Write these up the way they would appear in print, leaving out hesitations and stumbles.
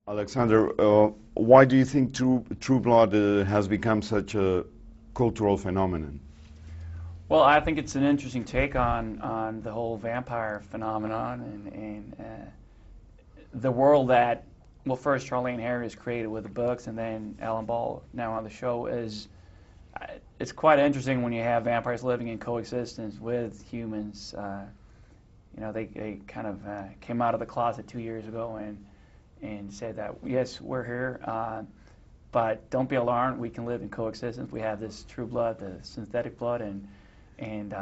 Alexander, why do you think True Blood has become such a cultural phenomenon? Well, I think it's an interesting take on the whole vampire phenomenon and the world that, well, first Charlene Harris created with the books, and then Alan Ball now on the show is. It's quite interesting when you have vampires living in coexistence with humans. They kind of came out of the closet 2 years ago and said that yes, we're here, but don't be alarmed. We can live in coexistence. We have this true blood, the synthetic blood, and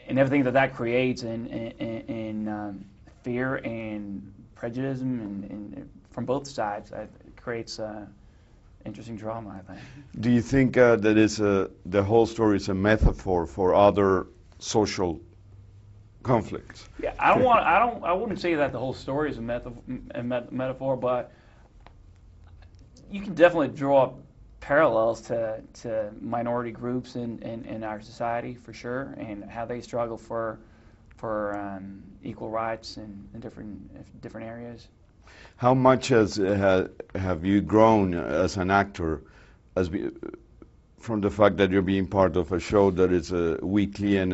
everything that creates in fear and prejudice and from both sides. It creates interesting drama, I think. Do you think the whole story is a metaphor for other social conflicts? Yeah, I wouldn't say that the whole story is a metaphor, but you can definitely draw parallels to minority groups in our society for sure, and how they struggle for equal rights in different areas. How much have you grown as an actor, from the fact that you're being part of a show that is weekly, and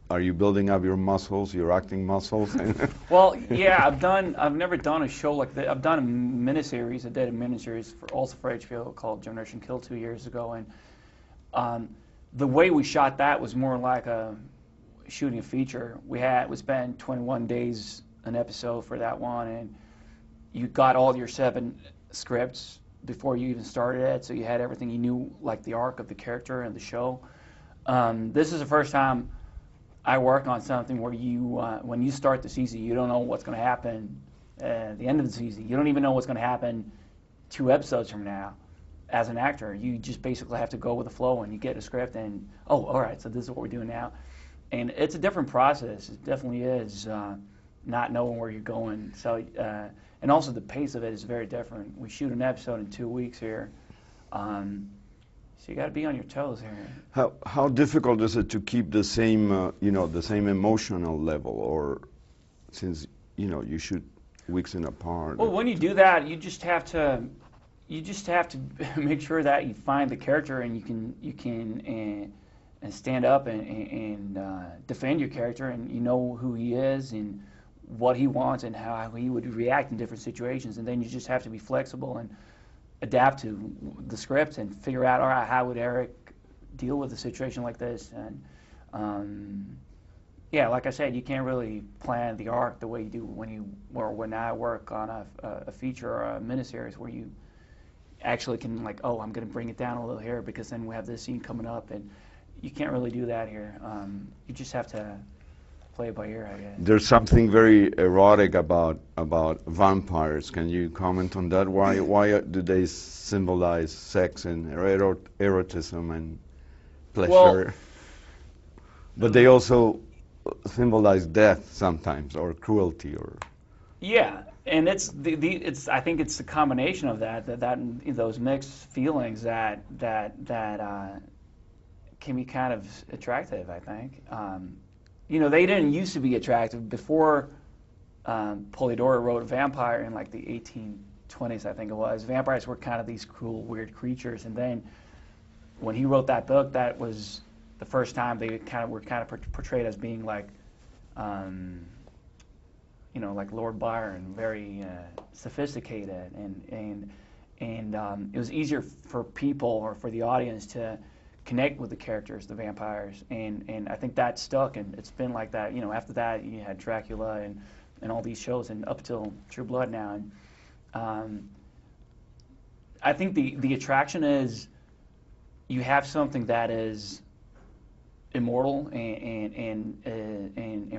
are you building up your muscles, your acting muscles? Well, yeah, I've never done a show like that. I've done a miniseries. I did a miniseries also for HBO called Generation Kill 2 years ago, and the way we shot that was more like shooting a feature. We spent 21 days an episode for that one, and you got all your 7 scripts before you even started it, so you had everything. You knew like the arc of the character and the show. This is the first time I work on something where when you start the season, you don't know what's going to happen at the end of the season. You don't even know what's going to happen 2 episodes from now. As an actor, you just basically have to go with the flow, and you get a script, and all right, so this is what we're doing now. And it's a different process. It definitely is, not knowing where you're going. So, and also the pace of it is very different. We shoot an episode in 2 weeks here. So you got to be on your toes here. How difficult is it to keep the same the same emotional level, or since you shoot weeks in apart? Well, when you do that, you just have to make sure that you find the character, and you can and stand up and defend your character, and you know who he is and what he wants and how he would react in different situations, and then you just have to be flexible and adapt to the script and figure out, all right, how would Eric deal with a situation like this? And yeah, like I said, you can't really plan the arc the way you do when I work on a feature or a miniseries, where you actually can I'm going to bring it down a little here because then we have this scene coming up, and you can't really do that here. You just have to play it by ear, I guess. There's something very erotic about vampires. Can you comment on that? Why do they symbolize sex and erotism and pleasure? Well, but they also symbolize death sometimes, or cruelty, or yeah, and it's I think it's the combination of that those mixed feelings that can be kind of attractive, I think. They didn't used to be attractive before Polidori wrote Vampire in like the 1820s, I think it was. Vampires were kind of these cruel, weird creatures, and then when he wrote that book, that was the first time they were portrayed as being like, like Lord Byron, very sophisticated, and it was easier for people or for the audience to connect with the characters, the vampires, and I think that stuck, and it's been like that. After that, you had Dracula and all these shows, and up till True Blood now. And I think the attraction is you have something that is immortal and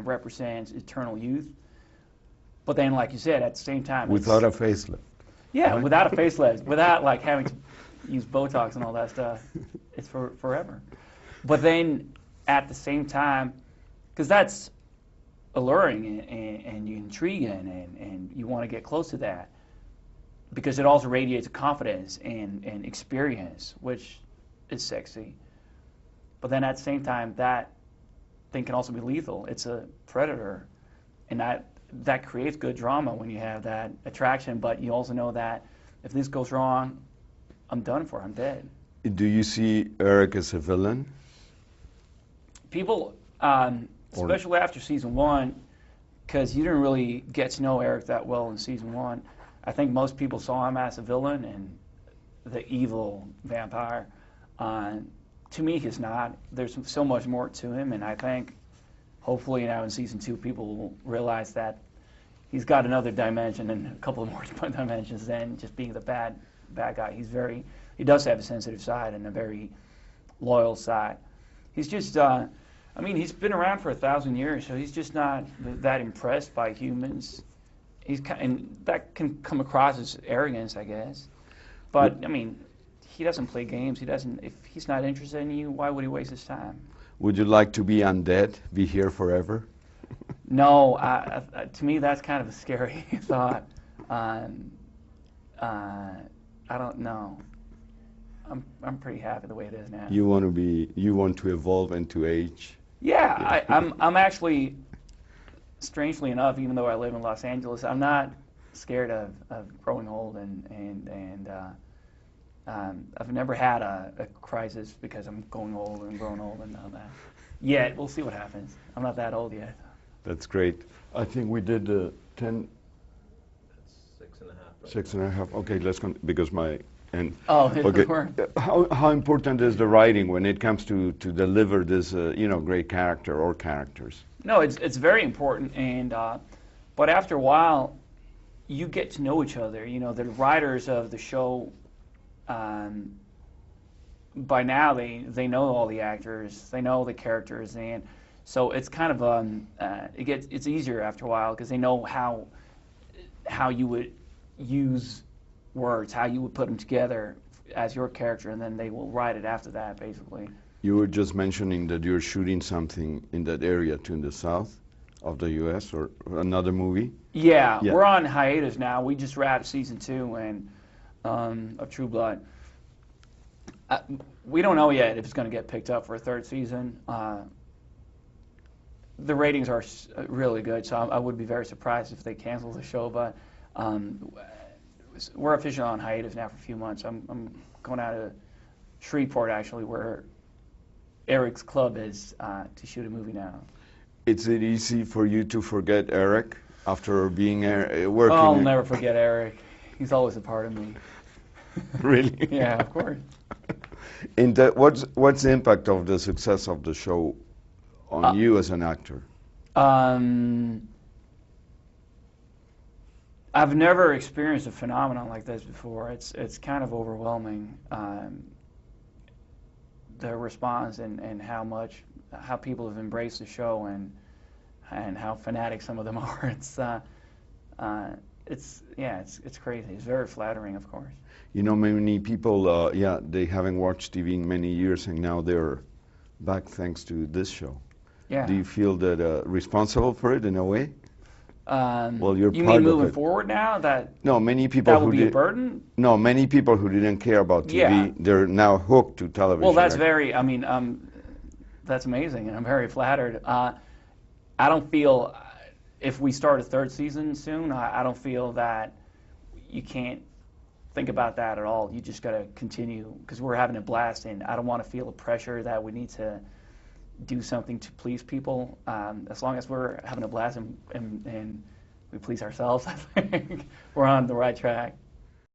represents eternal youth, but then, like you said, at the same time, without a facelift. Yeah, right? Without a facelift, without having to use Botox and all that stuff. It's forever. But then at the same time, because that's alluring and you intriguing and you want to get close to that, because it also radiates confidence and experience, which is sexy. But then at the same time, that thing can also be lethal. It's a predator, and that creates good drama when you have that attraction. But you also know that if this goes wrong, I'm done for. I'm dead. Do you see Eric as a villain? People, especially after season 1, because you didn't really get to know Eric that well in season 1. I think most people saw him as a villain and the evil vampire. To me, he's not. There's so much more to him, and I think hopefully now in season 2 people will realize that he's got another dimension and a couple of more dimensions than just being the bad guy. He does have a sensitive side and a very loyal side. He's just, he's been around for 1,000 years, so he's just not that impressed by humans. And that can come across as arrogance, I guess. But he doesn't play games. If he's not interested in you, why would he waste his time? Would you like to be undead, be here forever? No, to me that's kind of a scary thought. I don't know. I'm pretty happy the way it is now. You want to evolve and to age? Yeah, I'm actually, strangely enough, even though I live in Los Angeles, I'm not scared of growing old, and I've never had a crisis because I'm going old and growing old and all that. Yet, we'll see what happens. I'm not that old yet. That's great. I think we did 10. That's 6.5. Right 6.5. Okay, let's go because my and. Oh, okay. Sure. How important is the writing when it comes to deliver this great character or characters? No, it's very important, and but after a while, you get to know each other. The writers of the show. By now they know all the actors, they know the characters, and so it's kind of it's easier after a while because they know how you would use words, how you would put them together as your character, and then they will write it after that, basically. You were just mentioning that you're shooting something in that area to the south of the U.S. or another movie. Yeah, we're on hiatus now. We just wrapped season 2 and of True Blood. We don't know yet if it's going to get picked up for a 3rd season. The ratings are really good, so I would be very surprised if they cancel the show. But we're officially on hiatus now for a few months. I'm going out to Shreveport, actually, where Eric's club is, to shoot a movie now. Is it easy for you to forget Eric after being working? I'll never forget Eric. He's always a part of me. Really? Yeah, of course. And what's the impact of the success of the show on you as an actor? I've never experienced a phenomenon like this before. It's kind of overwhelming, the response and how people have embraced the show and how fanatic some of them are. It's crazy. It's very flattering, of course. Many people, they haven't watched TV in many years, and now they're back thanks to this show. Yeah. Do you feel that responsible for it in a way? Well, you're you part mean of moving it. forward now? No, many people that who will be a burden? No, many people who didn't care about TV, they're now hooked to television. Well, that's that's amazing, and I'm very flattered. I don't feel, if we start a 3rd season soon, I don't feel that you can't think about that at all. You just got to continue, because we're having a blast, and I don't want to feel a pressure that we need to do something to please people. As long as we're having a blast and we please ourselves, I think we're on the right track.